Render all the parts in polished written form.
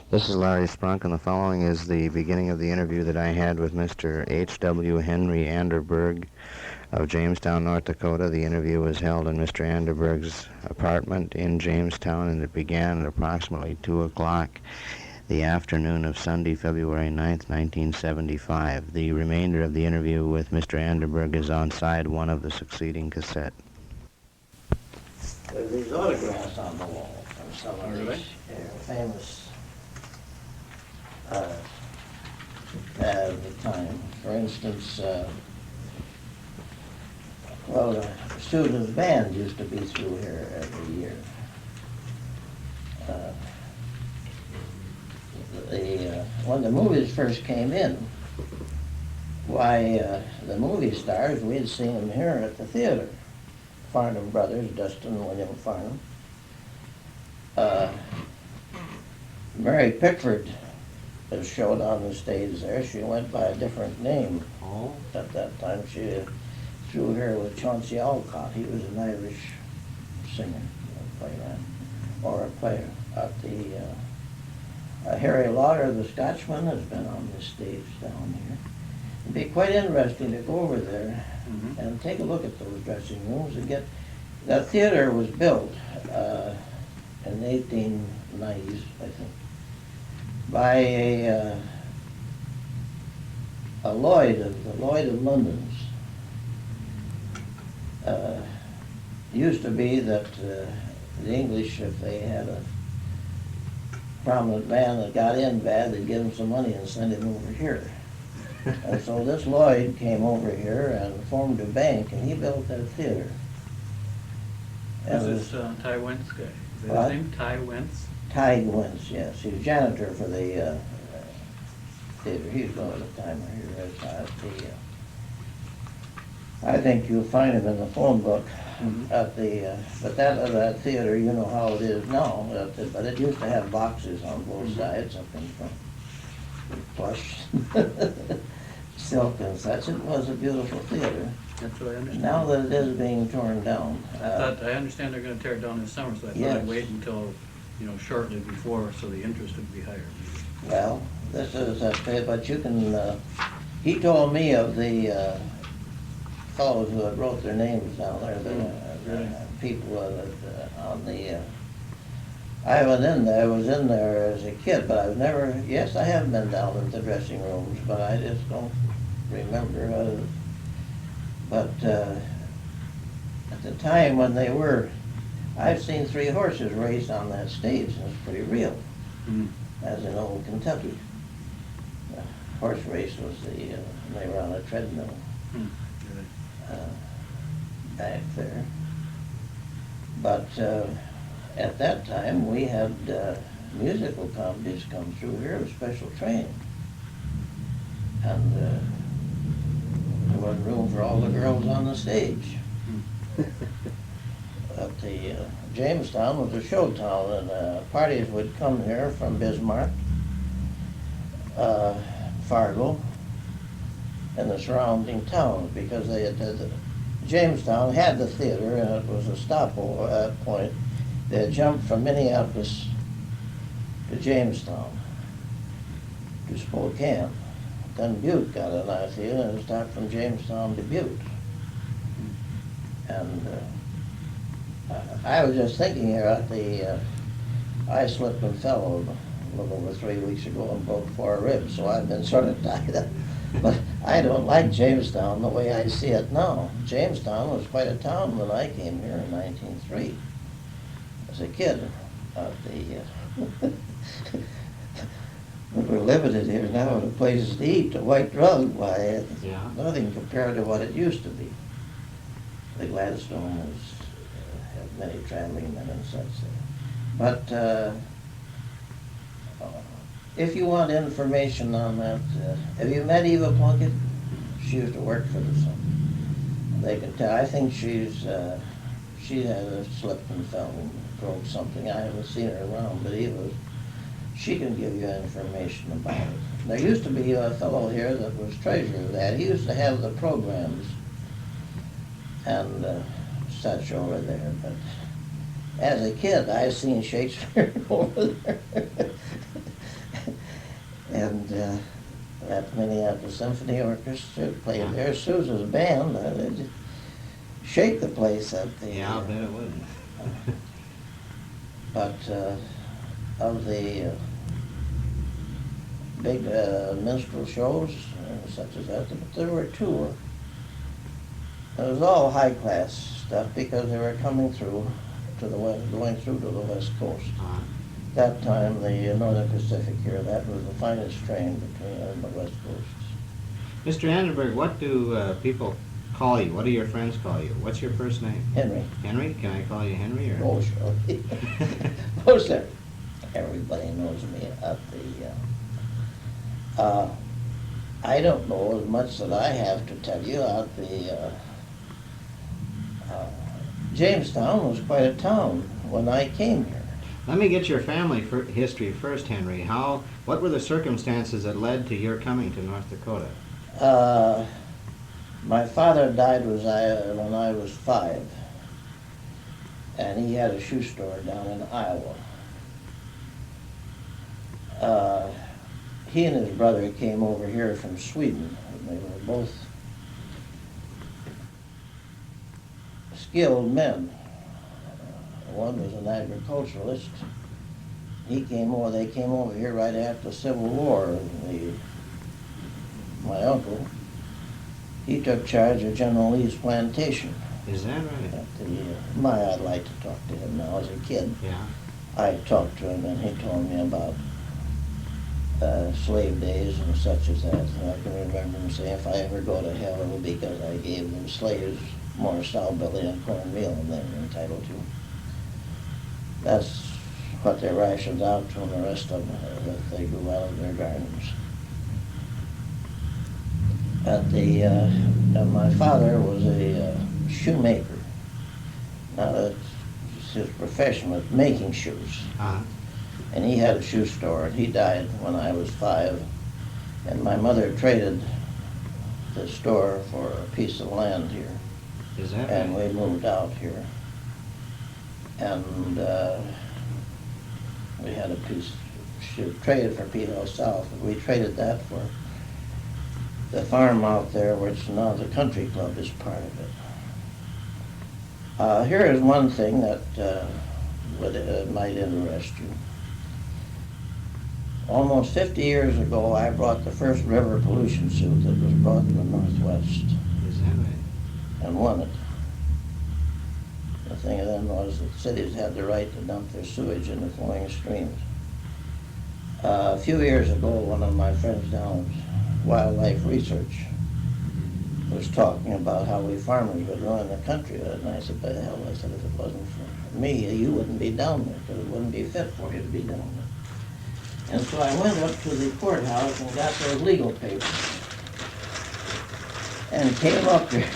This is Larry Sprunk, and the following is the beginning of the interview that I had with Mr. H.W. Henry Anderberg of Jamestown, North Dakota. The interview was held in Mr. Anderberg's apartment in Jamestown, and it began at approximately 2 o'clock the afternoon of Sunday, February 9th, 1975. The remainder of the interview with Mr. Anderberg is on side one of the succeeding cassette. There's these autographs on the wall from some of Really? these famous at the time. For instance, the student band used to be through here every year. When the movies first came in, the movie stars, we'd seen them here at the theater. Farnham Brothers, Dustin and William Farnham. Mary Pickford was showed on the stage there. She went by a different name at that time. She threw here with Chauncey Alcott. He was an Irish singer, or a player. Harry Lauder, the Scotchman, has been on this stage down here. It'd be quite interesting to go over there and take a look at those dressing rooms and that theater was built in the 1890s, I think, by a Lloyd of London's. Used to be that the English, if they had a prominent man that got in bad, they'd give him some money and send him over here. And so this Lloyd came over here and formed a bank, and he built that theater. This is Ty Wentz guy. Is that What? his name? Ty Wentz? Ty Wentz, yes. He was janitor for the theater. He's one of the timer here. I think you'll find him in the phone book at the, but that theater, you know how it is now, but it used to have boxes on both sides up in front. Plush, silk and such. It was a beautiful theater. That's what I understand. Now that it is being torn down. I understand they're gonna tear it down this summer, so I thought Yes. I'd wait until, shortly before, so the interest would be higher. Well, this is, but you can, he told me of the fellows who had wrote their names down there, Really? people on the, I was in there as a kid, but I've never, yes, I have been down in the dressing rooms, but I just don't remember. But at the time when they were, I've seen 3 horses raced on that stage, and it's pretty real, as in old Kentucky. The horse race was they were on a treadmill back there. But at that time, we had musical comedies come through here with special training. And there wasn't room for all the girls on the stage. At the Jamestown was a show town, and parties would come here from Bismarck, Fargo, and the surrounding towns, because Jamestown had the theater, and it was a stopover point. They had jumped from Minneapolis to Jamestown, to Spokane. Then Butte got an idea, and it stopped from Jamestown to Butte. And I was just thinking here at I slipped and fell a little over 3 weeks ago and broke 4 ribs, so I've been sort of tied up. But I don't like Jamestown the way I see it now. Jamestown was quite a town when I came here in 1903 as a kid. We're limited here now to places to eat. The White Drug, why, nothing compared to what it used to be. The Gladstone had many traveling men and such there. But if you want information on that, have you met Eva Plunkett? She used to work for the Sun. They can tell. I think she had a slip and fell and broke something. I haven't seen her around, but she can give you information about it. There used to be a fellow here that was treasurer of that. He used to have the programs and such over there. But as a kid, I seen Shakespeare over there. And that Minneapolis Symphony Orchestra played there. Sousa's band, they'd shake the place up there. Yeah, I'll bet it would. But of the big minstrel shows, such as that, but there were two. It was all high-class stuff because they were coming through to the west, going through to the west coast. That time, the Northern Pacific here, that was the finest train between the west coasts. Mr. Anderberg, what do people call you? What do your friends call you? What's your first name? Henry. Henry? Can I call you Henry? Or? Oh, sure. Oh, sir. Everybody knows me at the, I don't know as much that I have to tell you at the, Jamestown was quite a town when I came here. Let me get your family history first, Henry. What were the circumstances that led to your coming to North Dakota? My father died when I was 5, and he had a shoe store down in Iowa. He and his brother came over here from Sweden. They were both skilled men. One was an agriculturalist. They came over here right after the Civil War. My uncle, he took charge of General Lee's plantation. Is that right? I'd like to talk to him now as a kid. Yeah. I talked to him and he told me about slave days and such as that. And I can remember him saying, if I ever go to hell, it'll be because I gave them slaves more sow-belly and cornmeal than they were entitled to. That's what they rationed out to, and the rest of them that they grew out of their gardens. My father was a shoemaker. Now that's his profession was making shoes. And he had a shoe store, and he died when I was 5. And my mother traded the store for a piece of land here. Is that And right? we moved out here. And we had a piece, she traded for Pito South. We traded that for the farm out there, which now the country club is part of it. Here is one thing that might interest you. Almost 50 years ago, I brought the first river pollution suit that was brought in the Northwest Is that right? and won it. The thing then was that cities had the right to dump their sewage into flowing streams. A few years ago, one of my friends down at Wildlife Research was talking about how we farmers would ruin the country. And I said, by the hell, I said, if it wasn't for me, you wouldn't be down there, because it wouldn't be fit for you to be down there. And so I went up to the courthouse and got those legal papers and came up here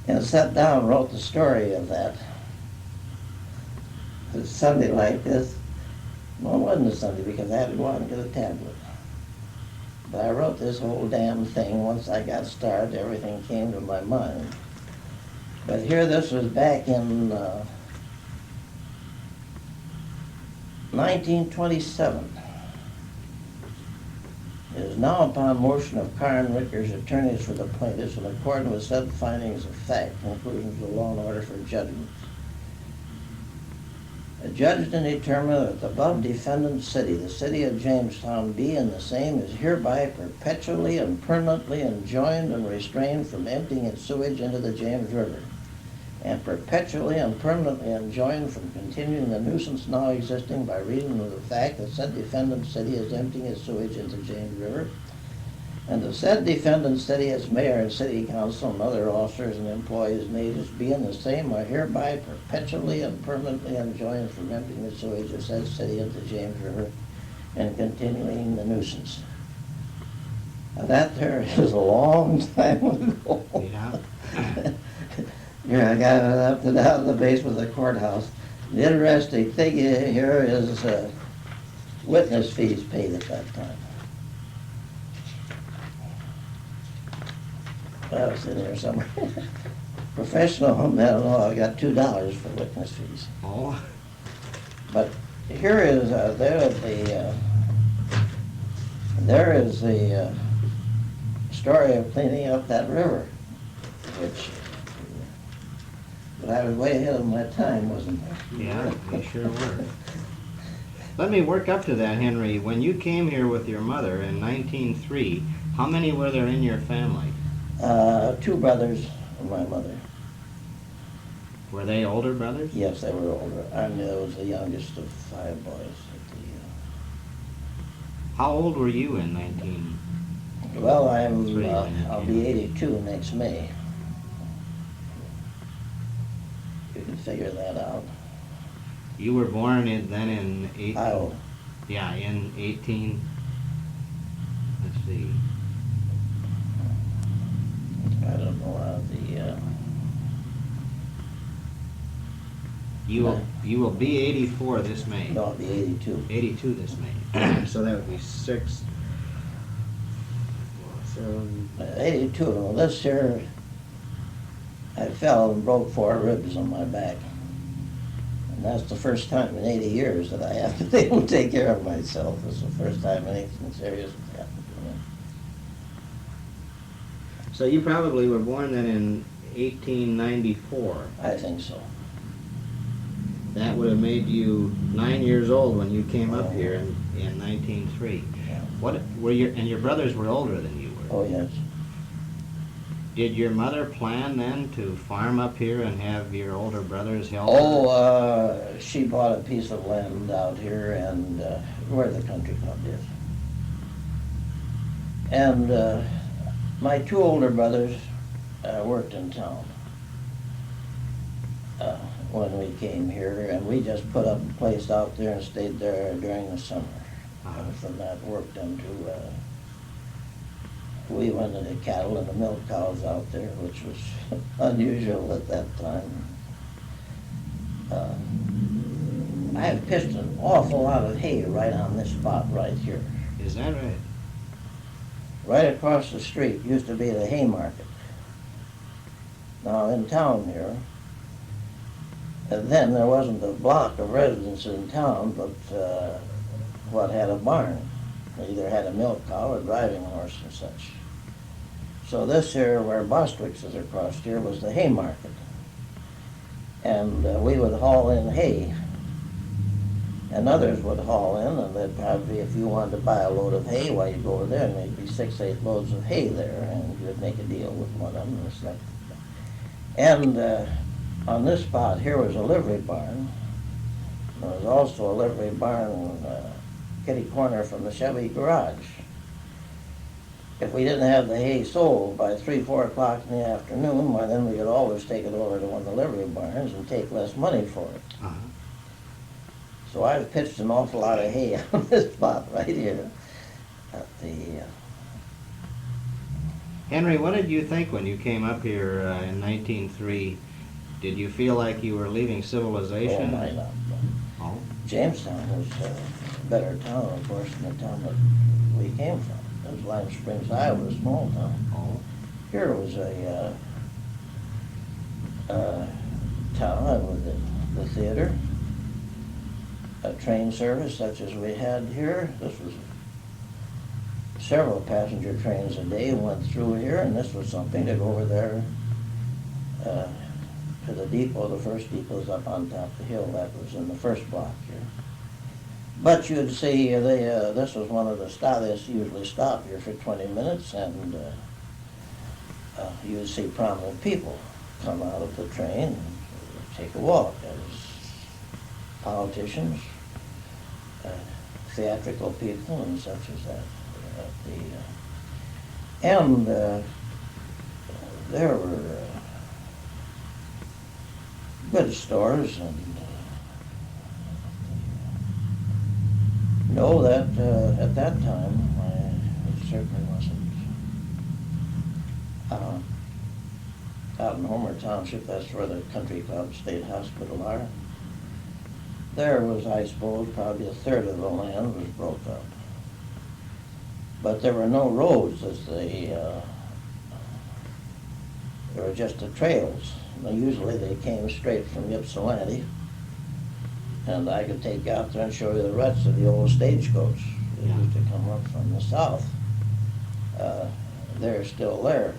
and sat down and wrote the story of that. It's Sunday like this. Well, it wasn't a Sunday because I had to go out and get a tablet. But I wrote this whole damn thing. Once I got started, everything came to my mind. But here, this was back in 1927. It is now upon motion of Carr and Rickers, attorneys for the plaintiffs, in accordance with said findings of fact, conclusions of law and order for judgment. Adjudged and determined that the above defendant city, the city of Jamestown, be and the same is hereby perpetually and permanently enjoined and restrained from emptying its sewage into the James River, and perpetually and permanently enjoined from continuing the nuisance now existing by reason of the fact that said defendant city is emptying its sewage into James River, and the said defendant city, its mayor and city council and other officers and employees natives being the same are hereby perpetually and permanently enjoined from emptying the sewage of said city into James River and continuing the nuisance. Now that there is a long time ago. Yeah. Here, I got it up to down the basement of the courthouse. The interesting thing here is witness fees paid at that time. I was in there somewhere. Professional mental law, I got $2 for witness fees. Oh. But here is, there is the story of cleaning up that river, which, but I was way ahead of my time, wasn't I? Yeah, you sure were. Let me work up to that, Henry. When you came here with your mother in 1903, how many were there in your family? 2 brothers of my mother. Were they older brothers? Yes, they were older. I was the youngest of 5 boys. How old were you in 19? Well, Three, I'll be 82 next May. You can figure that out. You were born then in 18? Iowa. Yeah, in 18. Let's see. I don't know how You will be 84 this May. no, I'll be 82. 82 this May. So that would be 6. 7. 82. Well, this year, I fell and broke 4 ribs on my back. And that's the first time in 80 years that I haven't been able to take care of myself. It's the first time anything serious has happened to me. So you probably were born then in 1894. I think so. That would have made you 9 years old when you came up here in 1903. Yeah. What were and your brothers were older than you were? Oh, yes. Did your mother plan then to farm up here and have your older brothers help? Oh, she bought a piece of land out here and where the country club is. And my 2 older brothers worked in town when we came here, and we just put up a place out there and stayed there during the summer. And from that worked into, we went into cattle and the milk cows out there, which was unusual at that time. I have pitched an awful lot of hay right on this spot right here. Is that right? Right across the street used to be the hay market. Now in town here, and then there wasn't a block of residences in town, but what had a barn. They either had a milk cow or driving horse and such. So this here, where Bostwick's is across here, was the hay market. And we would haul in hay. And others would haul in, and they'd probably, if you wanted to buy a load of hay, well, you'd go over there and there'd be 6, 8 loads of hay there, and you'd make a deal with one of them and stuff. And on this spot here was a livery barn. There was also a livery barn kitty corner from the Chevy garage. If we didn't have the hay sold by 3, 4 o'clock in the afternoon, well, then we could always take it over to one of the livery barns and take less money for it. Uh-huh. So I've pitched an awful lot of hay on this spot right here at the... Henry, what did you think when you came up here in 1903? Did you feel like you were leaving civilization? Oh, my God. Oh. Jamestown was a better town, of course, than the town that we came from. It was Lime Springs, Iowa, a small town. Oh. Here was a town with the theater, a train service such as we had here. This was several passenger trains a day went through here, and this was something to go over there to the depot. The first depot's up on top of the hill. That was in the first block here. But you'd see this was one of the stops. They usually stop here for 20 minutes, and you'd see prominent people come out of the train and take a walk. As politicians, theatrical people, and such as that. And there were good stores, and no, that at that time it certainly wasn't. Out in Homer Township, that's where the Country Club State Hospital are. There was, I suppose, probably a third of the land was broke up. But there were no roads, as there were just the trails. Now, usually they came straight from Ypsilanti And I could take you out there and show you the ruts of the old stagecoach that Yeah. used to come up from the south. They're still there.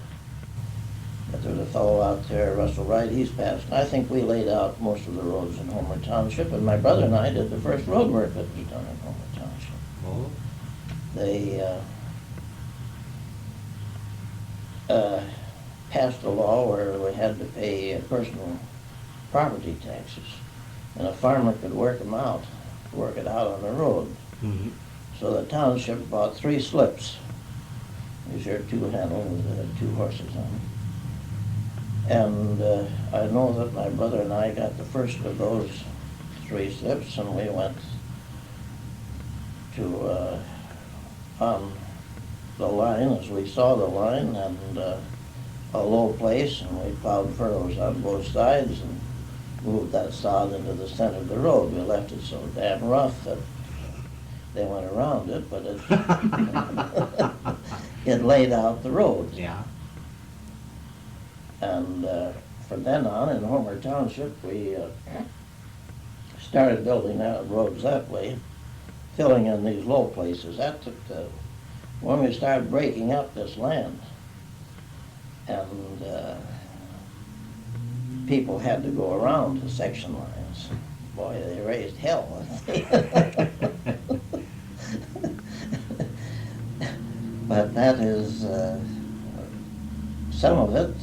But there's a fellow out there, Russell Wright, he's passed. I think we laid out most of the roads in Homer Township, and my brother and I did the first road work that was done in Homer Township. Oh, They passed a law where we had to pay personal property taxes, and a farmer could work it out on the road. mhm. So the township bought 3 slips. These are 2-handle with 2 horses on them. And I know that my brother and I got the first of those 3 slips, and we went to on the line as we saw the line, and a low place, and we plowed furrows on both sides and moved that sod into the center of the road. We left it so damn rough that they went around it, but it it laid out the road. Yeah. And from then on, in Homer Township, we started building out roads that way, filling in these low places. That took when we started breaking up this land, and people had to go around the section lines. Boy, they raised hell. But that is, some of it,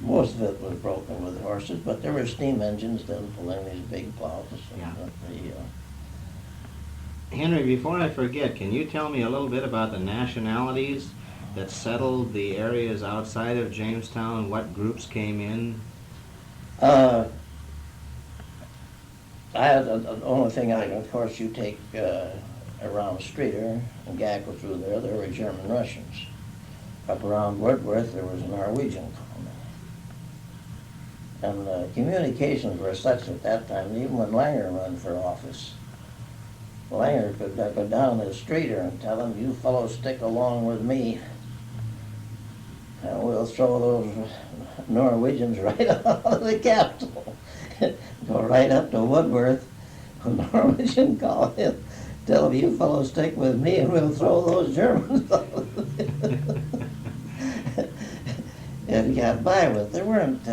most of it was broken with horses, but there were steam engines then pulling these big plows. And Yeah. Henry, before I forget, can you tell me a little bit about the nationalities that settled the areas outside of Jamestown? What groups came in? The only thing of course, you take around Streeter and Gackel through there were German Russians. Up around Woodworth, there was a Norwegian colony. And communications were such at that time, even when Langer ran for office, Langer could go down to Streeter and tell him, "You fellows stick along with me, and we'll throw those Norwegians right out of the capital." Go right up to Woodworth, a Norwegian colony, tell them, "You fellows stick with me and we'll throw those Germans out." And got by with it. There weren't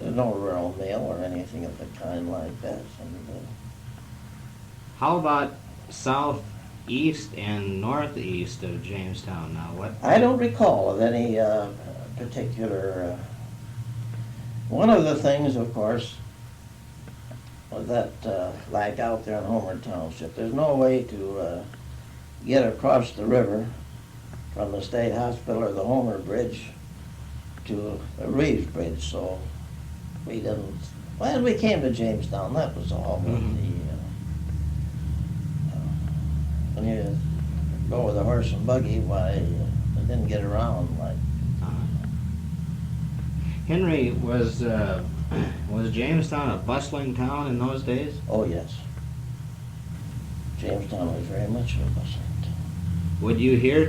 no rural mail or anything of the kind like that. And, How about southeast and northeast of Jamestown now? What? I don't recall of any particular. One of the things, of course, that like out there in Homer Township, there's no way to get across the river from the State Hospital or the Homer Bridge to the Reeves Bridge, so we didn't. Well, we came to Jamestown, that was all. But when you go with a horse and buggy, why, you didn't get around like. Henry, was Jamestown a bustling town in those days? Oh, yes. Jamestown was very much of a bustling town. Would you hear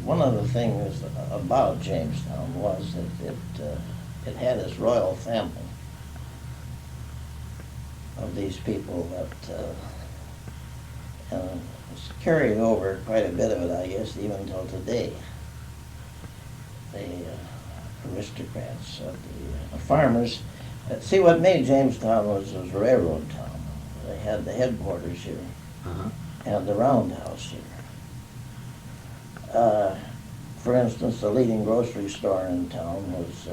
One of the things about Jamestown was that it had its royal family of these people that it's carried over quite a bit of it, I guess, even till today. The aristocrats, the farmers. See, what made Jamestown was a railroad town. They had the headquarters here and the roundhouse here. For instance, the leading grocery store in town was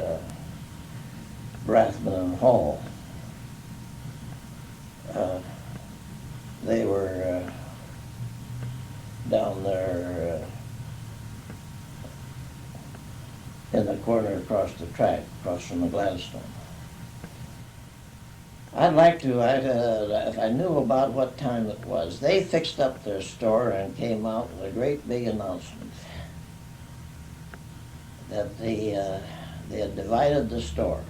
Rathman and Hall. They were down there in the corner across the track, across from the Gladstone. I'd like to, if I knew about what time it was. They fixed up their store and came out with a great big announcement that they had divided the store.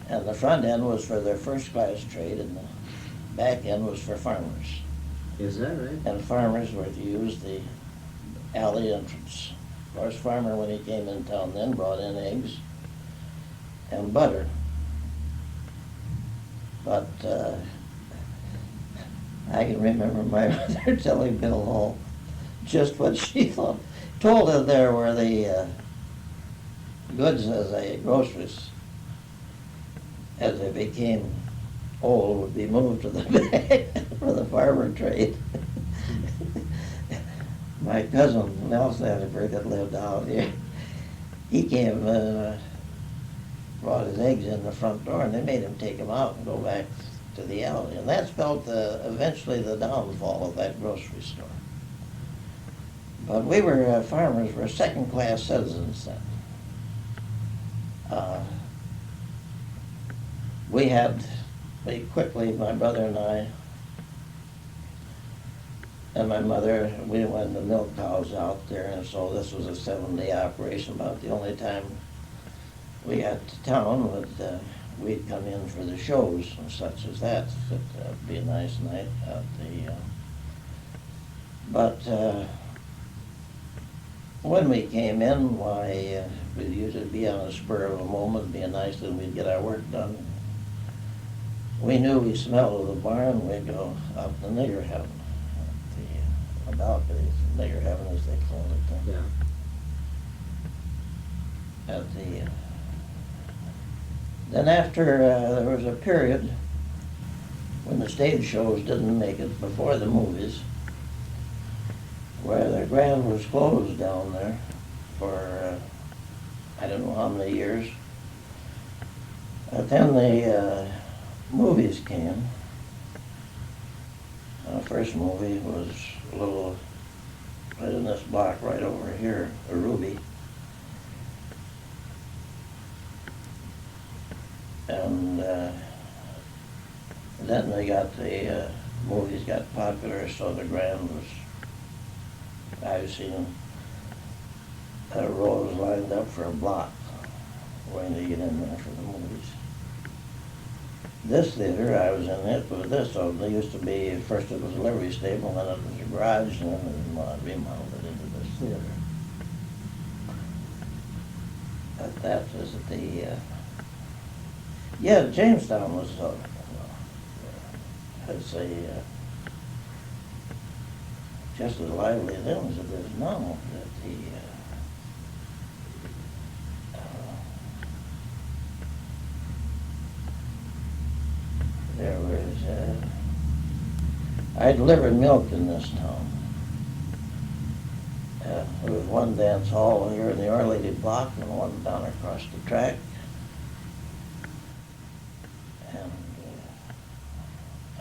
And the front end was for their first class trade and the back end was for farmers. Is that right? And farmers were to use the alley entrance. Horse farmer, when he came in town then, brought in eggs and butter. But I can remember my mother telling Bill Hall just what she thought. Told him there were the goods as a groceries, as they became old, would be moved to the back for the farmer trade. My cousin, Nelson Anderberg, that lived out here, he came, brought his eggs in the front door, and they made him take them out and go back to the alley. And that spelled eventually the downfall of that grocery store. But we were farmers, were second-class citizens then. We quickly, my brother and I, and my mother, we went to milk cows out there, and so this was a 7-day operation. About the only time we got to town was we'd come in for the shows and such as that. It'd be a nice night out the. But when we came in, why we'd usually be on the spur of a moment. It'd be a nice that we'd get our work done. We knew we smelled of the barn. We'd go out to nigger heaven. The balcony, nigger heaven as they call it. Yeah. At the then after there was a period when the stage shows didn't make it before the movies, where the Grand was closed down there for I don't know how many years. But then the movies came. The first movie was a little right in this block right over here, a Ruby. And then they got the movies got popular, so the Grand was, I've seen rows lined up for a block waiting to get in there for the movies. This theater, I was in it with this, so they used to be, first it was a livery stable, then it was a garage, and then it was remodeled into this theater. But that was the, yeah, Jamestown was, I'd say, just as lively then as it is now. That there was, I delivered milk in this town. There was one dance hall here in the Our Lady block and one down across the track. And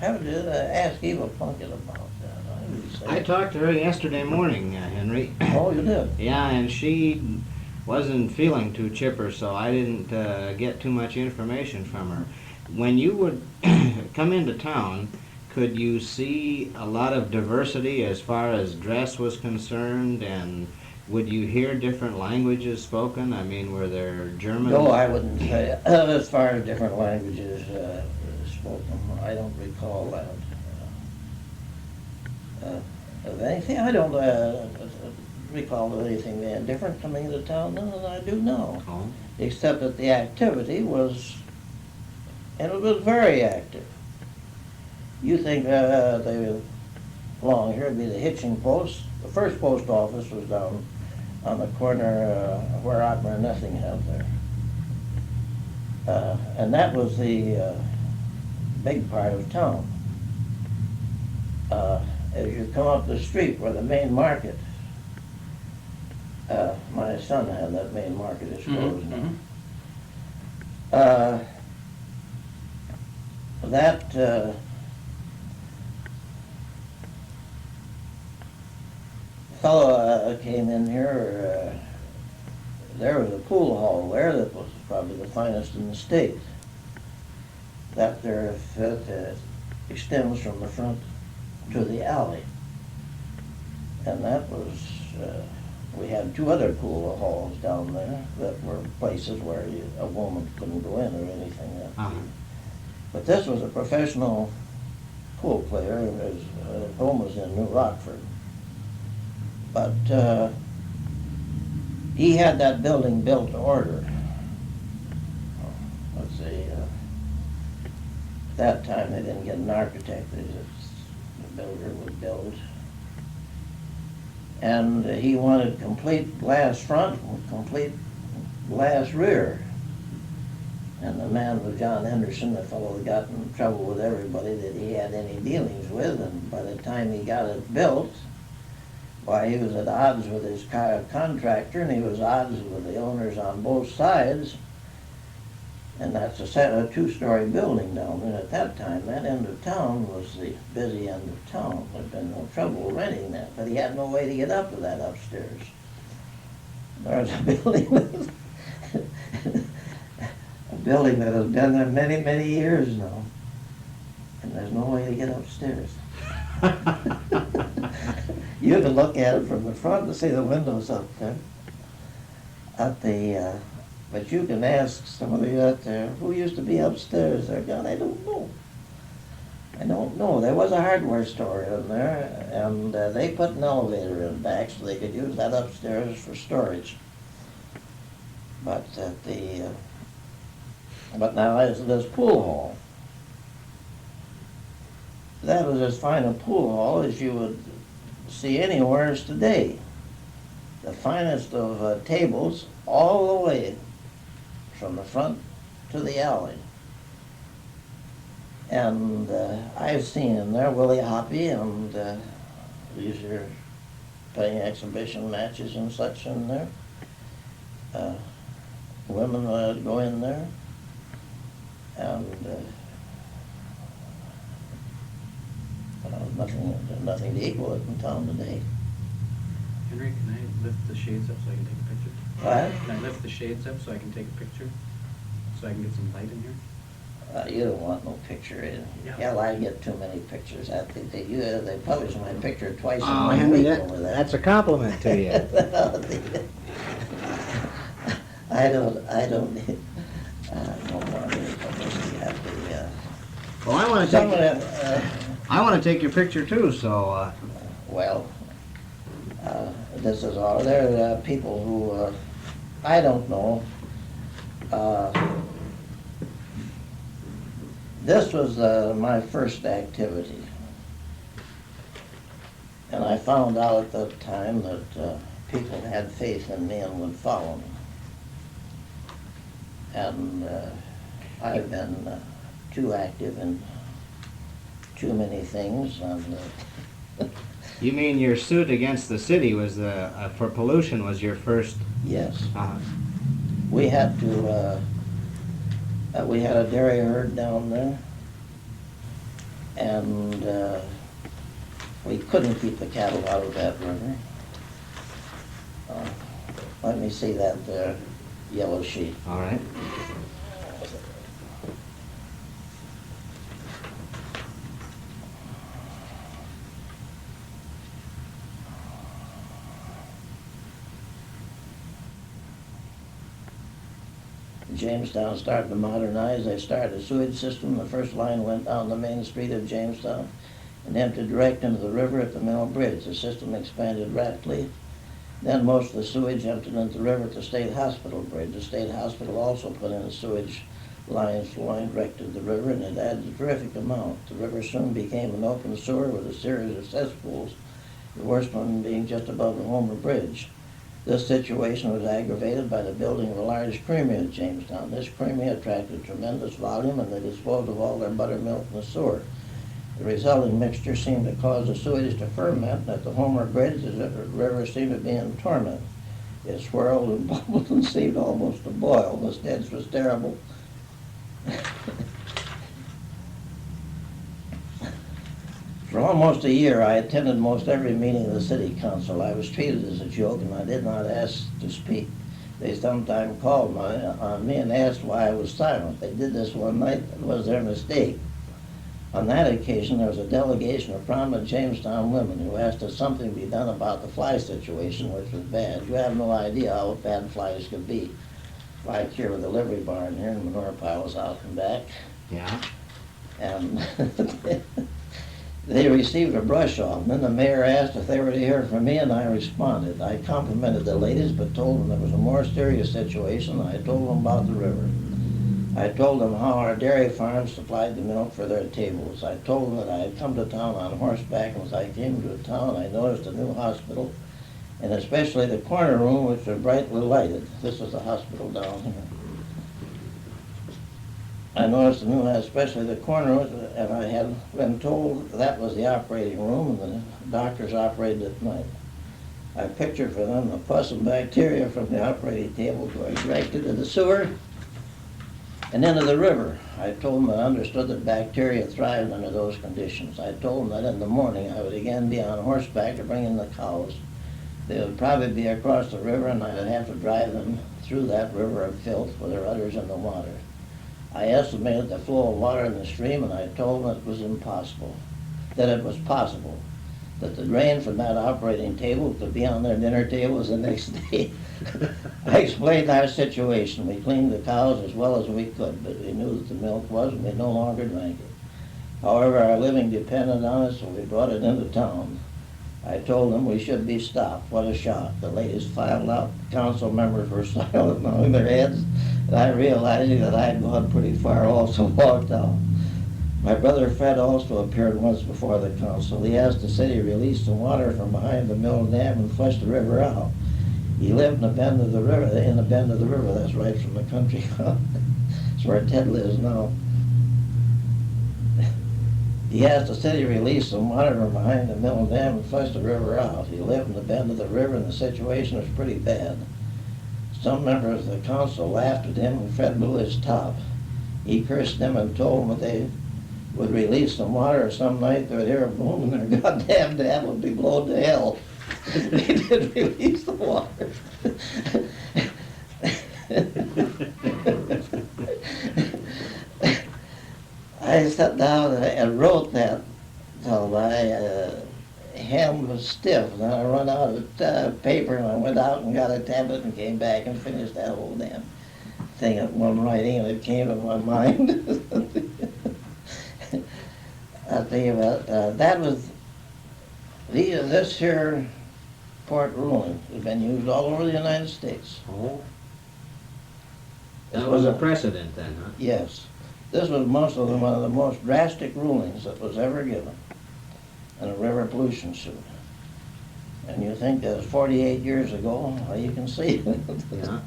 I would ask Eva Plunkett about that. I talked to her yesterday morning, Henry. Oh, you did? Yeah, and she wasn't feeling too chipper, so I didn't get too much information from her. When you would come into town, could you see a lot of diversity as far as dress was concerned, and would you hear different languages spoken? I mean, were there German? No, I wouldn't say. As far as different languages spoken, I don't recall that. Of anything, I don't recall of anything different coming into town than I do now. Oh. Except that the activity was, and it was very active. You think they along here would be the hitching post. The first post office was down on the corner where Otmer and Nessingham's there. And that was the big part of town. As you come up the street where the main market, my son had that main market, it's closed now. That fellow came in here, there was a pool hall there that was probably the finest in the state. That there extends from the front to the alley. And that was, we had two other pool halls down there that were places where a woman couldn't go in or anything. But this was a professional pool player. His home was in New Rockford. But he had that building built to order. Let's see, at that time they didn't get an architect, they just, the builder would build. And he wanted complete glass front and complete glass rear. And the man was John Henderson, the fellow that got in trouble with everybody that he had any dealings with, and by the time he got it built, why, he was at odds with his contractor, and he was at odds with the owners on both sides. And that's a two-story building down there. At that time, that end of town was the busy end of town. There'd been no trouble renting that, but he had no way to get up to that upstairs. There's a building building that has been there many, many years now, and there's no way to get upstairs. You can look at it from the front to see the windows up there. But you can ask somebody out there, who used to be upstairs there? God, I don't know. I don't know. There was a hardware store in there, and they put an elevator in back so they could use that upstairs for storage. But but now there's this pool hall. That was as fine a pool hall as you would see anywhere today. The finest of tables all the way from the front to the alley. And I've seen in there Willie Hoppy, and these are playing exhibition matches and such in there. Women go in there, and nothing to equal it in town today. Henry, can I lift the shades up so I can take a picture? What? Can I lift the shades up so I can take a picture? So I can get some light in here? You don't want no picture in. Hell, I get too many pictures. I think they publish my picture twice in Oh, 1 Henry, week over that. that's a compliment to you. I don't want any publicity. Well, I want to take your picture too, so Well, this is all. There are people who, I don't know. This was my first activity. And I found out at that time that people had faith in me and would follow me. And I've been too active in too many things. And, you mean your suit against the city was for pollution was your first? yes. Uh, We had to, we had a dairy herd down there, and we couldn't keep the cattle out of that river. Let me see that yellow sheet. all right. Jamestown started to modernize. They started a sewage system. The first line went down the main street of Jamestown and emptied direct into the river at the Mill Bridge. The system expanded rapidly. Then most of the sewage emptied into the river at the State Hospital Bridge. The State Hospital also put in sewage lines flowing direct to the river, and it added a terrific amount. The river soon became an open sewer with a series of cesspools, the worst one being just above the Homer Bridge. This situation was aggravated by the building of a large creamery at Jamestown. This creamery attracted tremendous volume, and they disposed of all their buttermilk in the sewer. The resulting mixture seemed to cause the sewage to ferment, and at the Homer Bridge, the river seemed to be in torment. It swirled and bubbled and seemed almost to boil. The stench was terrible. For almost a year, I attended most every meeting of the city council. I was treated as a joke, and I did not ask to speak. They sometimes called on me and asked why I was silent. They did this one night. It was their mistake. On that occasion, there was a delegation of prominent Jamestown women who asked that something be done about the fly situation, which was bad. You have no idea how bad flies could be. Like here with the livery barn here, and manure piles out and back. Yeah. And they received a brush off. And then the mayor asked if they were to hear from me, and I responded. I complimented the ladies, but told them there was a more serious situation. I told them about the river. I told them how our dairy farms supplied the milk for their tables. I told them that I had come to town on horseback, and as I came to town, I noticed a new hospital, and especially the corner room, which was brightly lighted. This is the hospital down here. I noticed the new, especially the corner room, and I had been told that was the operating room, and the doctors operated at night. I pictured for them the pus and bacteria from the operating table going directly to the sewer and into the river. I told them that I understood that bacteria thrived under those conditions. I told them that in the morning I would again be on horseback to bring in the cows. They would probably be across the river, and I would have to drive them through that river of filth with their udders in the water. I estimated the flow of water in the stream, and I told them it was impossible, that it was possible, that the drain from that operating table could be on their dinner tables the next day. I explained our situation. We cleaned the cows as well as we could, but we knew that the milk was, and we no longer drank it. However, our living depended on it, so we brought it into town. I told them we should be stopped. What a shock. The ladies filed out. Council members were silent, nodding their heads, and I realizing that I had gone pretty far, also walked out. My brother Fred also appeared once before the council. He asked the city to release the water from behind the mill dam and flush the river out. He lived in the bend of the river, that's right from the country club. That's where Ted lives now. He asked the city to release some water from behind the mill dam and flush the river out. He lived in the bend of the river, and the situation was pretty bad. Some members of the council laughed at him, and Fred blew his top. He cursed them and told them that they would release some water, or some night they would hear a boom and their goddamn dam would be blown to hell. They did release the water. I sat down and wrote that till my hand was stiff, and then I run out of paper, and I went out and got a tablet and came back and finished that whole damn thing at one writing, and it came to my mind. I'll tell you about that was this here court ruling has been used all over the United States. Oh. That was a precedent then, huh? Yes. This was one of the most drastic rulings that was ever given in a river pollution suit. And you think that was 48 years ago, well, you can see. Yeah.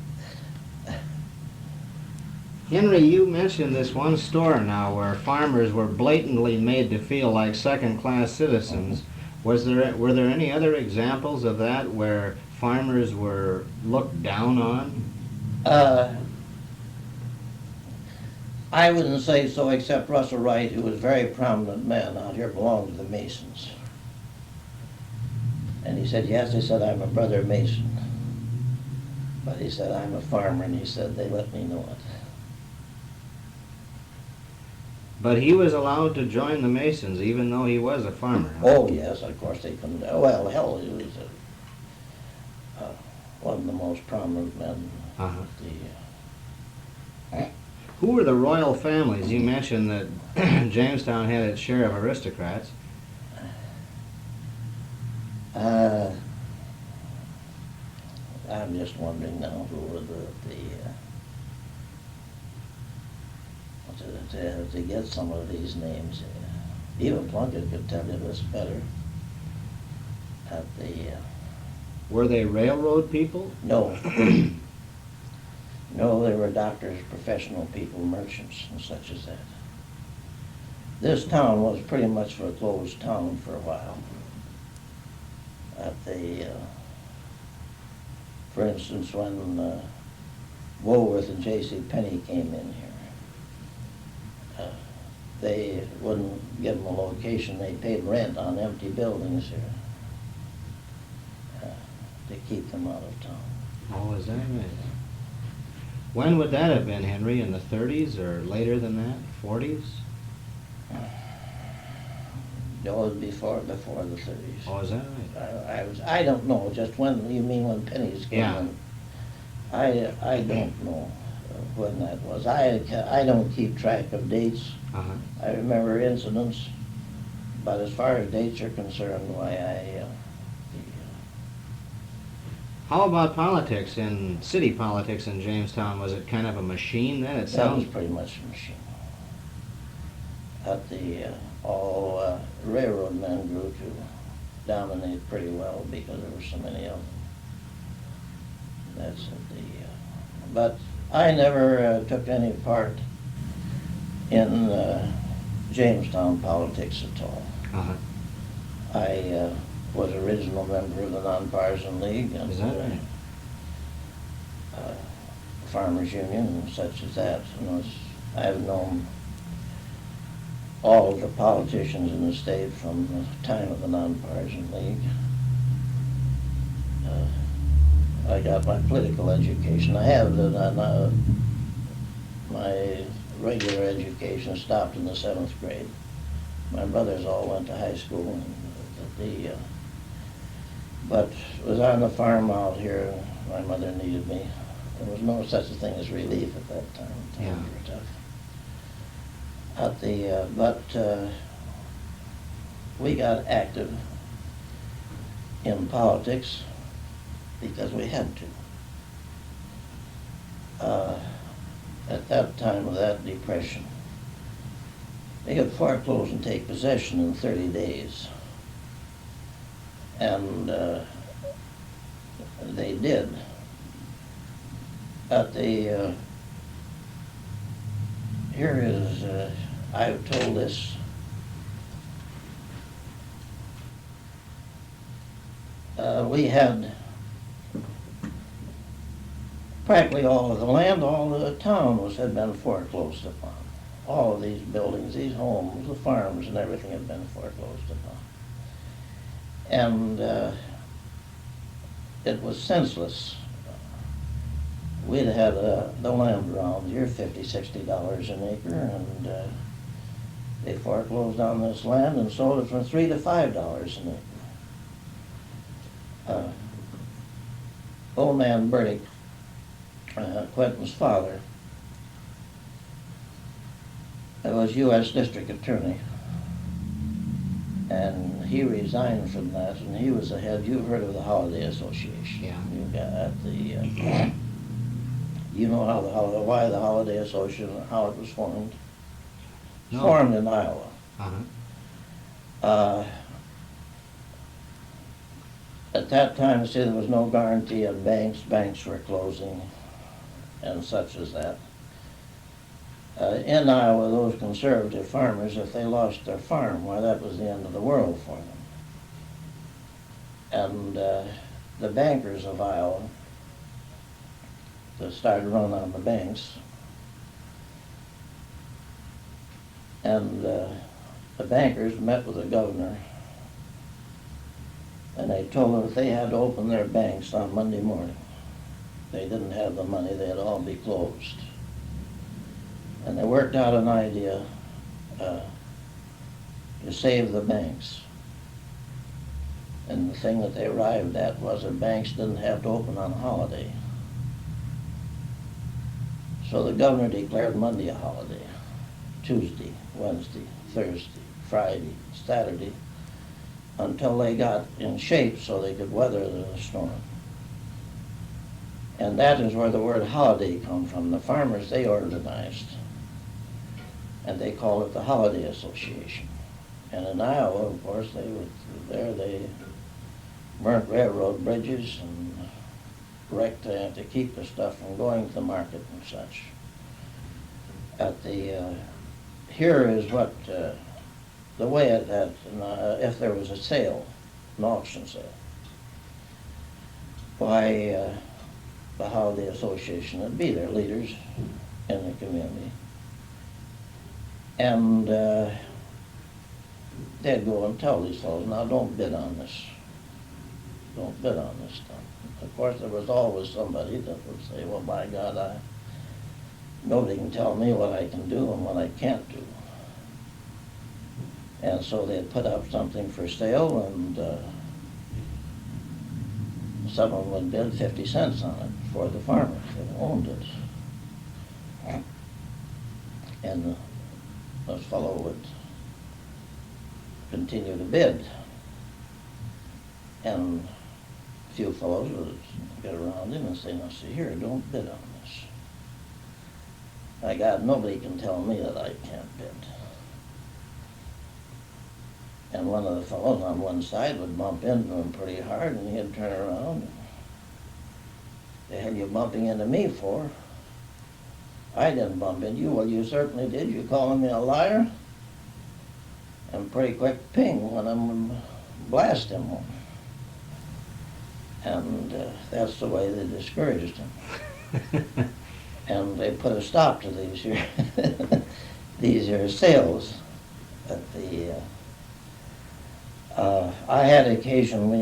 Henry, you mentioned this one story now where farmers were blatantly made to feel like second-class citizens. Were there any other examples of that where farmers were looked down on? I wouldn't say so, except Russell Wright, who was a very prominent man out here, belonged to the Masons. And he said, yes, he said, I'm a brother Mason. But he said, I'm a farmer, and he said, they let me know it. But he was allowed to join the Masons even though he was a farmer. Huh? Oh, yes, of course they couldn't. Well, hell, he was one of the most prominent men. Uh-huh. Who were the royal families? You mentioned that Jamestown had its share of aristocrats. I'm just wondering now who were to get some of these names. Even Plunkett could tell you this better. Were they railroad people? No. No, they were doctors, professional people, merchants, and such as that. This town was pretty much a closed town for a while. For instance, when Woolworth and J.C. Penney came in here, they wouldn't give them a location. They paid rent on empty buildings here to keep them out of town. Oh, is that right? When would that have been, Henry? In the 30s or later than that? 40s? No, it was before the 30s. Oh, is that right? I don't know, just when, you mean when pennies came Yeah. in? I don't know when that was. I don't keep track of dates. Uh-huh. I remember incidents, But as far as dates are concerned, why How about politics city politics in Jamestown? Was it kind of a machine then? It that was sounds. pretty much a machine. At the all railroad men grew to dominate pretty well because there were so many of them. That's but I never took any part in Jamestown politics at all. Uh-huh. I was original member of the Nonpartisan League and Is that right? Farmers Union and such as that. I've known all of the politicians in the state from the time of the Nonpartisan League. I got my political education. I have my regular education stopped in the 7th grade. My brothers all went to high school, but was on the farm out here. My mother needed me. There was no such a thing as relief at that time. Yeah. But we got active in politics because we had to. At that time of that depression, they could foreclose and take possession in 30 days. And they did. But here is, I've told this we had practically all of the land, all of the town had been foreclosed upon. All of these buildings, these homes, the farms and everything had been foreclosed upon. And it was senseless. We'd had the land around here, $50, $60 an acre, and they foreclosed on this land and sold it for $3 to $5 an acre. Old man Burdick, Quentin's father, was U.S. District Attorney, and he resigned from that, and he was the head. You've heard of the Holiday Association. Yeah. You got the. You know why the Holiday Association, how it was formed? No. Formed in Iowa. Uh-huh. At that time, see, there was no guarantee of banks. Banks were closing, and such as that. In Iowa, those conservative farmers, if they lost their farm, why, that was the end of the world for them. And the bankers of Iowa that started running on the banks, and the bankers met with the governor, and they told them if they had to open their banks on Monday morning, they didn't have the money, they'd all be closed. And they worked out an idea to save the banks. And the thing that they arrived at was that banks didn't have to open on a holiday. So the governor declared Monday a holiday, Tuesday, Wednesday, Thursday, Friday, Saturday, until they got in shape so they could weather the storm. And that is where the word holiday comes from. The farmers, they organized, and they called it the Holiday Association. And in Iowa, of course, they were there, they burnt railroad bridges and wrecked to keep the stuff from going to the market and such. Here is what, the way if there was a sale, an auction sale, why the Holiday Association would be there, leaders in the community. And they'd go and tell these fellows, now don't bid on this. Don't bid on this stuff. Of course, there was always somebody that would say, well, by God, nobody can tell me what I can do and what I can't do. And so they'd put up something for sale, and some of them would bid 50 cents on it for the farmers that owned it. And this fellow would continue to bid. And a few fellows would get around him and say, now see here, don't bid on this. By God, nobody can tell me that I can't bid. And one of the fellows on one side would bump into him pretty hard, and he'd turn around and, the hell you bumping into me for? I didn't bump into you. Well, you certainly did. You calling me a liar? And pretty quick ping when I'm blast him. And that's the way they discouraged him. And they put a stop to these here, these here sales at the, I had occasion,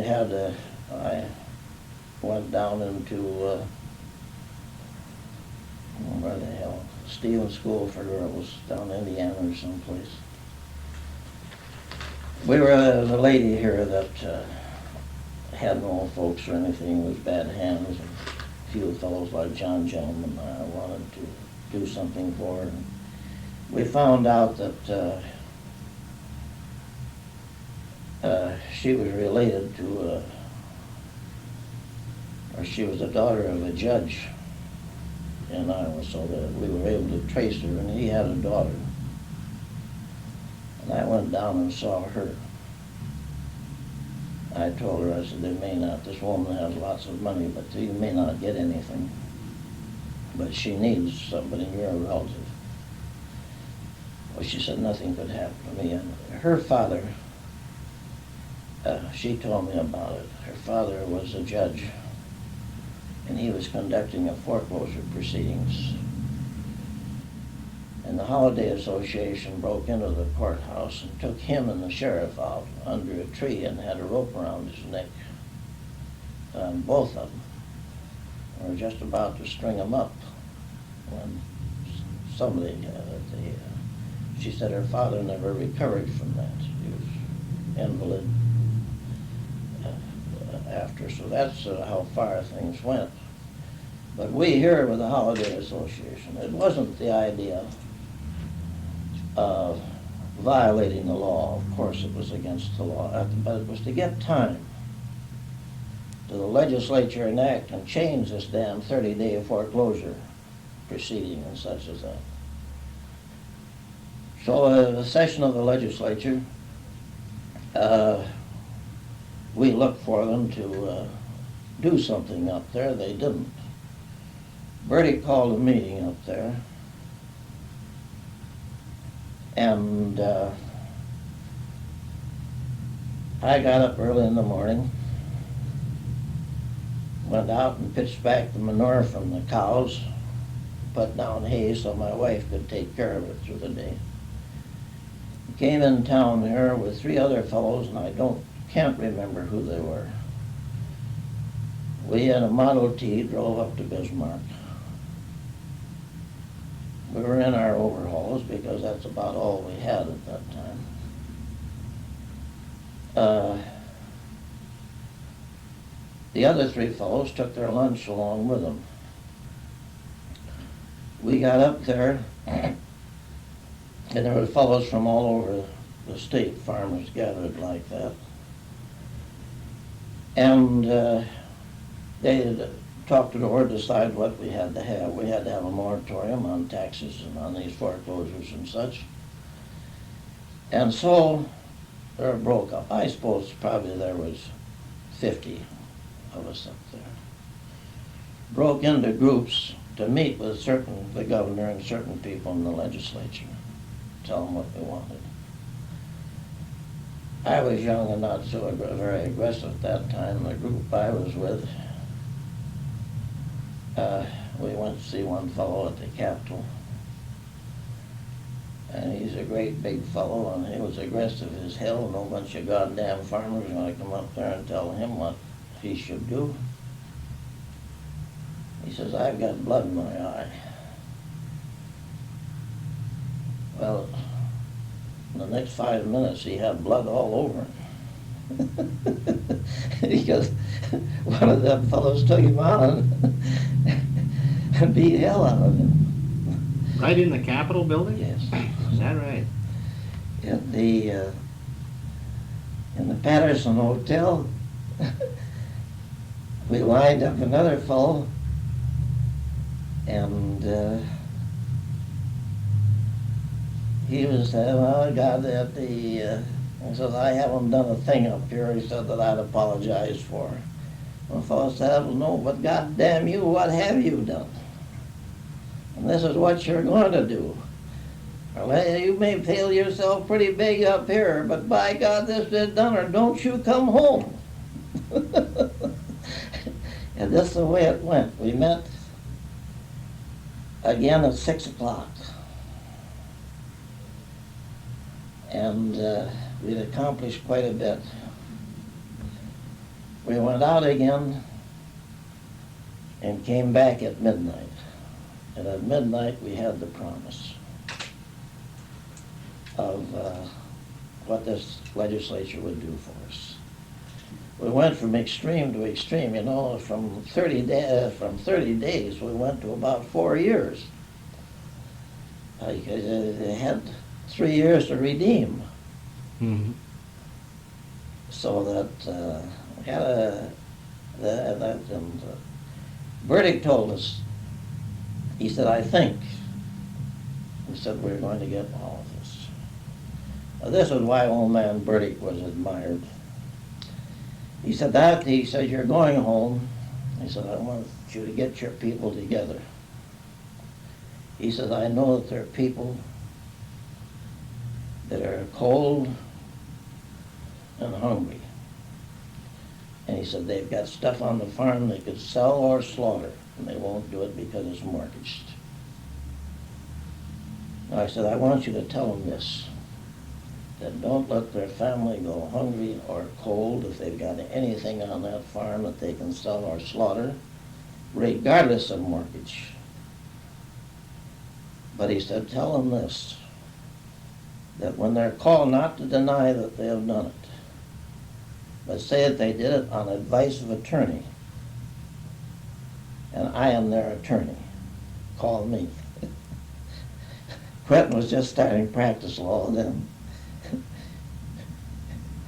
I went down into, where the hell, Stevens School for Girls down in Indiana or someplace. There's a lady here that had no folks or anything with bad hands, and a few fellows like John Gentleman I wanted to do something for her. And we found out that she was related to, or she was the daughter of a judge in Iowa, so that we were able to trace her, and he had a daughter. And I went down and saw her. I told her, I said, this woman has lots of money, but you may not get anything. But she needs somebody, and you're a relative. Well, she said, nothing could happen to me. And her father, she told me about it. Her father was a judge, and he was conducting a foreclosure proceedings. And the Holiday Association broke into the courthouse and took him and the sheriff out under a tree and had a rope around his neck. Both of them were just about to string him up when somebody, she said her father never recovered from that. He was invalid after, so that's how far things went. But we here with the Holiday Association, it wasn't the idea of violating the law. Of course it was against the law, but it was to get time to the legislature enact and change this damn 30-day foreclosure proceeding and such as that. So the session of the legislature, we looked for them to do something up there. They didn't. Bertie called a meeting up there, and I got up early in the morning, went out and pitched back the manure from the cows, put down hay so my wife could take care of it through the day. Came in town here with 3 other fellows, and I can't remember who they were. We had a Model T, drove up to Bismarck. We were in our overhauls because that's about all we had at that time. The other 3 fellows took their lunch along with them. We got up there, and there were fellows from all over the state, farmers gathered like that. And they talked it over, decide what we had to have. We had to have a moratorium on taxes and on these foreclosures and such. And so they broke up. I suppose probably there was 50 of us up there. Broke into groups to meet with the governor and certain people in the legislature, tell them what we wanted. I was young and not so very aggressive at that time. The group I was with, we went to see one fellow at the Capitol. And he's a great big fellow, and he was aggressive as hell. No bunch of goddamn farmers are going to come up there and tell him what he should do. He says, I've got blood in my eye. Well, in the next 5 minutes, he had blood all over him. Because one of them fellows took him on and beat hell out of him. Right in the Capitol building? Yes. Is that right? And in the Patterson Hotel. We lined up another fellow, and he was saying, well, God, that he says, I haven't done a thing up here, he said, that I'd apologize for. Well, the fellow said, well, no, but God damn you, what have you done? And this is what you're going to do. Well, you may feel yourself pretty big up here, but by God, this is done, or don't you come home. And this is the way it went. We met again at 6 o'clock. And we'd accomplished quite a bit. We went out again and came back at midnight. And at midnight we had the promise of what this legislature would do for us. We went from extreme to extreme, you know, from 30 days we went to about 4 years. Because they had 3 years to redeem. Mm-hmm. So that we had Burdick told us, he said, I think, he said, we're going to get all of this. Now, this is why old man Burdick was admired. He said, you're going home. He said, I want you to get your people together. He said, I know that there are people that are cold and hungry. And he said, they've got stuff on the farm they could sell or slaughter, and they won't do it because it's mortgaged. I said, I want you to tell them this, that don't let their family go hungry or cold if they've got anything on that farm that they can sell or slaughter, regardless of mortgage. But he said, tell them this, that when they're called, not to deny that they have done it, but say that they did it on advice of attorney, and I am their attorney. Call me. Quentin was just starting practice law then.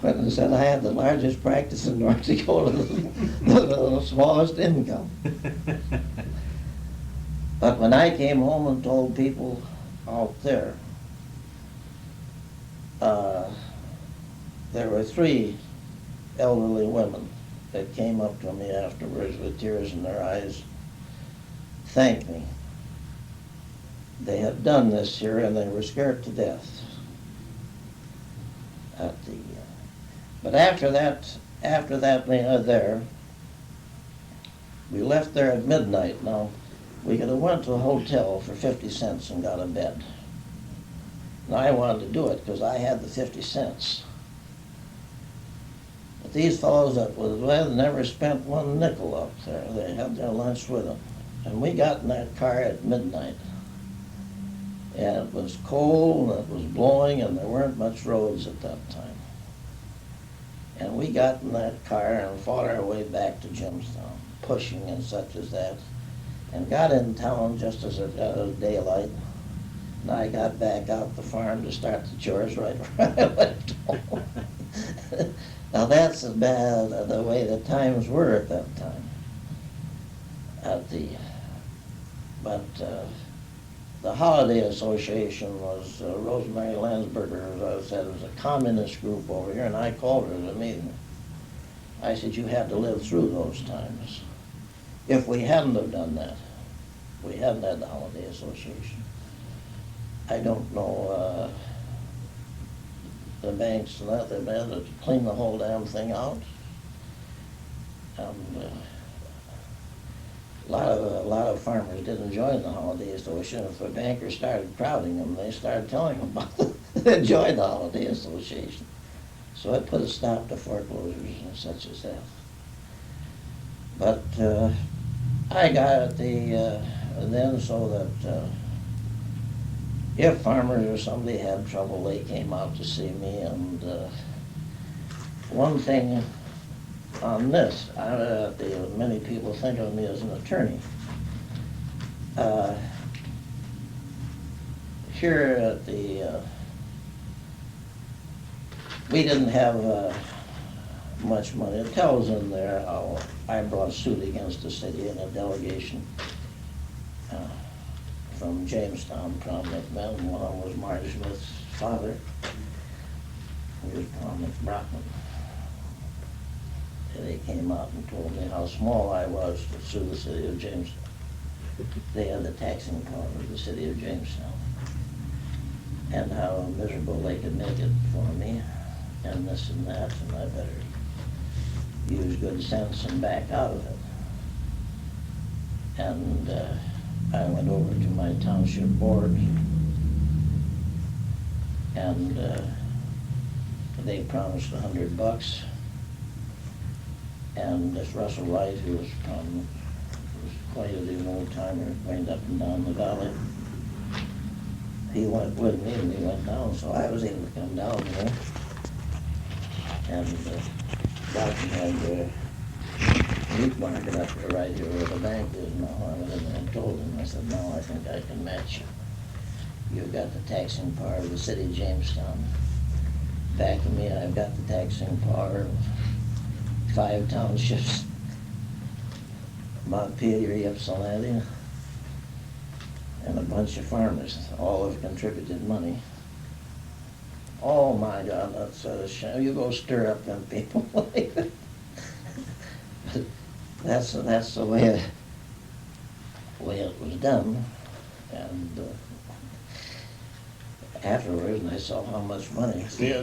Quentin said, I have the largest practice in North Dakota, the smallest income. But when I came home and told people out there, there were 3 elderly women that came up to me afterwards with tears in their eyes, thanked me. They had done this here and they were scared to death. But after that there, we left there at midnight. Now, we could have went to a hotel for 50 cents and got a bed. Now, I wanted to do it because I had the 50 cents. But these fellows that was with never spent 1 nickel up there. They had their lunch with them. And we got in that car at midnight. And it was cold, and it was blowing, and there weren't much roads at that time. And we got in that car and fought our way back to Jamestown, pushing and such as that, and got in town just as it was daylight. And I got back out the farm to start the chores right where I went home. Now that's the way the times were at that time. The Holiday Association was Rosemary Landsberger, as I said, was a communist group over here, and I called her to a meeting. I said, you had to live through those times. If we hadn't have done that, we hadn't had the Holiday Association. I don't know, the banks and that, they've had to clean the whole damn thing out. And a lot of farmers didn't join the Holiday Association. If the bankers started crowding them, they started telling them about they joined the Holiday Association. So it put a stop to foreclosures and such as that. But I got it then so that if farmers or somebody had trouble, they came out to see me. And one thing on this, many people think of me as an attorney. Here at we didn't have much money. It tells in there how I brought suit against the city in a delegation from Jamestown, prominent men. One of them was Marty Smith's father. He was prominent Brockman. And they came out and told me how small I was to sue the city of Jamestown. They had the taxing power of the city of Jamestown, and how miserable they could make it for me, and this and that, and I better use good sense and back out of it. And I went over to my township board, and they promised $100. And this Russell Wright, who was prominent, was quite an old-timer, went up and down the valley. He went with me and we went down, so I was able to come down there. And Dalton had the meat market up there right here where the bank is now. I went in there and told him, I said, no, I think I can match you. You've got the taxing power of the city of Jamestown. Back of me, I've got the taxing power of 5 townships, Montpelier, Ypsilanti, and a bunch of farmers. All have contributed money. Oh my God, that's a shame. You go stir up them people. That's the way it was done. And afterwards, I saw how much money. See,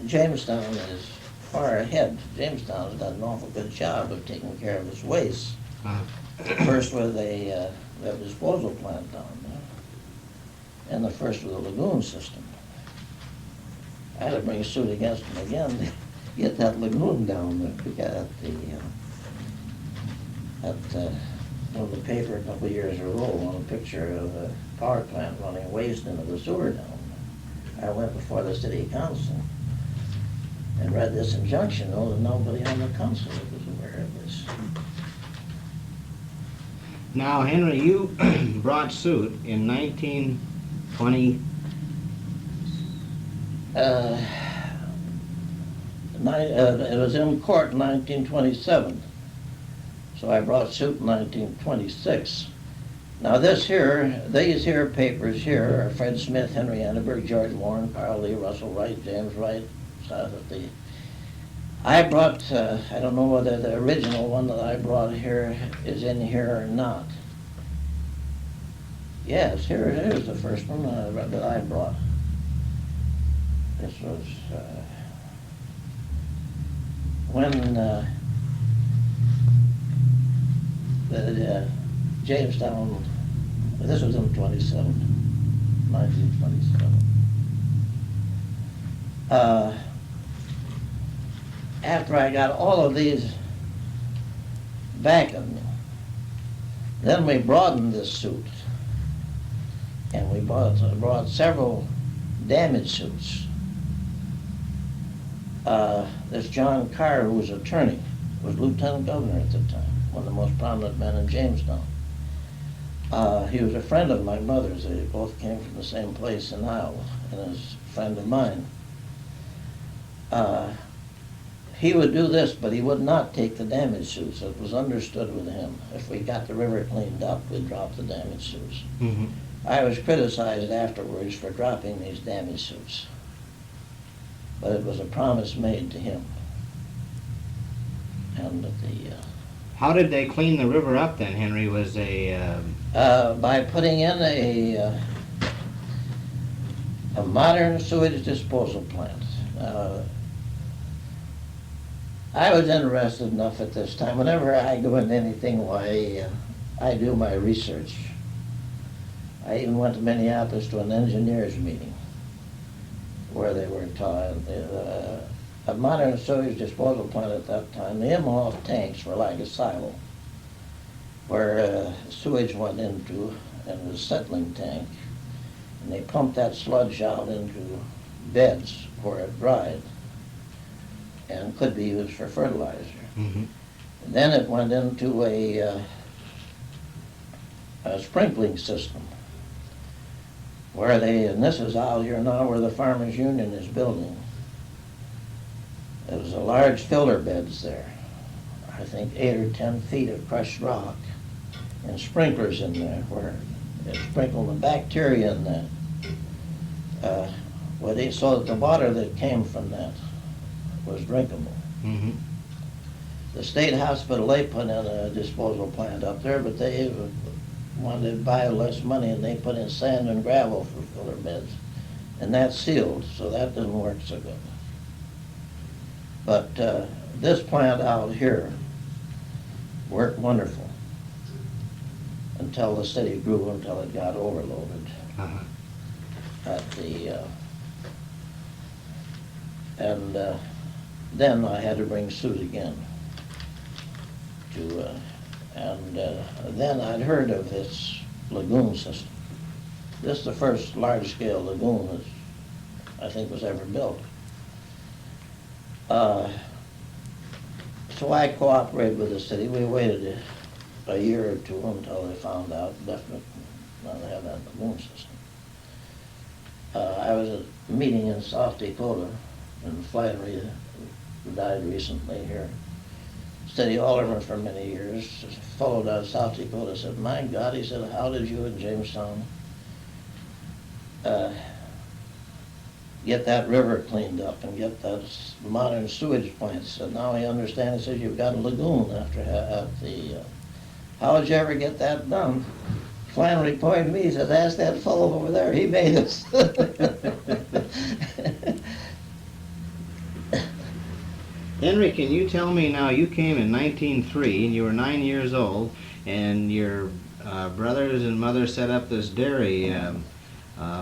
Jamestown is far ahead. Jamestown has done an awful good job of taking care of its waste. First with a disposal plant down there, and the first with a lagoon system. I had to bring a suit against them again to get that lagoon down there. We got on the paper a couple of years ago on a picture of a power plant running waste into the sewer down there. I went before the city council and read this injunction, though, and nobody on the council was aware of this. Now, Henry, you brought suit in 1920. It was in court in 1927, so I brought suit in 1926. Now these here papers here are Fred Smith, Henry Anderberg, George Warren, Carl Lee, Russell Wright, James Wright. I brought, I don't know whether the original one that I brought here is in here or not. Yes, here's the first one that I brought. This was when the Jamestown, this was in 1927. After I got all of these back of me, then we broadened this suit, and we brought several damage suits. This John Carr, who was attorney, was lieutenant governor at the time, one of the most prominent men in Jamestown. He was a friend of my mother's. They both came from the same place in Iowa, and is a friend of mine. He would do this, but he would not take the damage suits. It was understood with him. If we got the river cleaned up, we'd drop the damage suits. Mm-hmm. I was criticized afterwards for dropping these damage suits, but it was a promise made to him. And How did they clean the river up then, Henry? Was by putting in a modern sewage disposal plant. I was interested enough at this time. Whenever I go into anything, why I do my research. I even went to Minneapolis to an engineers meeting where they were taught a modern sewage disposal plant at that time. The in-off tanks were like a silo where sewage went into, and it was a settling tank, and they pumped that sludge out into beds where it dried and could be used for fertilizer. Mm-hmm. And then it went into a sprinkling system where and this is out here now where the Farmers Union is building. There was a large filler beds there. I think 8 or 10 feet of crushed rock and sprinklers in there where they sprinkled the bacteria in that. So that the water that came from that was drinkable. Mm-hmm. The state hospital, they put in a disposal plant up there, but they wanted to buy less money, and they put in sand and gravel for filler beds. And that's sealed, so that doesn't work so good. But this plant out here worked wonderful until the city grew, until it got overloaded. Uh-huh. Then I had to bring suit again. Then I'd heard of this lagoon system. This is the first large-scale lagoon that I think was ever built. So I cooperated with the city. We waited a year or two until they found out definitely now they have that lagoon system. I was at a meeting in South Dakota, and Flannery, who died recently here, city alderman for many years, followed out of South Dakota, said, "My God," he said, "how did you in Jamestown get that river cleaned up and get that modern sewage plant?" He said, "Now I understand." He said, "You've got a lagoon how did you ever get that done?" Flannery pointed to me, he said, "Ask that fellow over there, he made us." Henry, can you tell me now, you came in 1903 and you were 9 years old, and your brothers and mother set up this dairy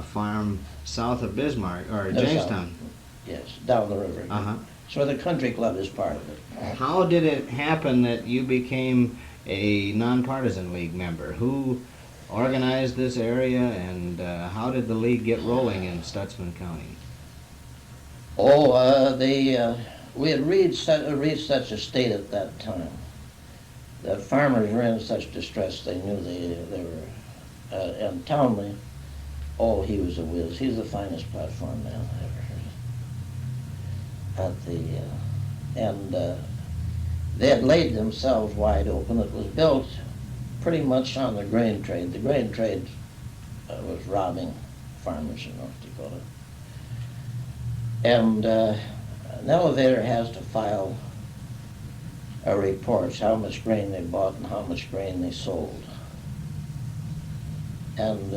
farm south of Bismarck, or No, Jamestown. Yes, down the river. Uh-huh. So the country club is part of it. How did it happen that you became a Nonpartisan League member? Who organized this area, and how did the league get rolling in Stutsman County? We had reached such a state at that time that farmers were in such distress they knew they were, and Townley, he was a whiz. He's the finest platform man I ever heard. They had laid themselves wide open. It was built pretty much on the grain trade. The grain trade was robbing farmers in North Dakota. And an elevator has to file a report, how much grain they bought and how much grain they sold. And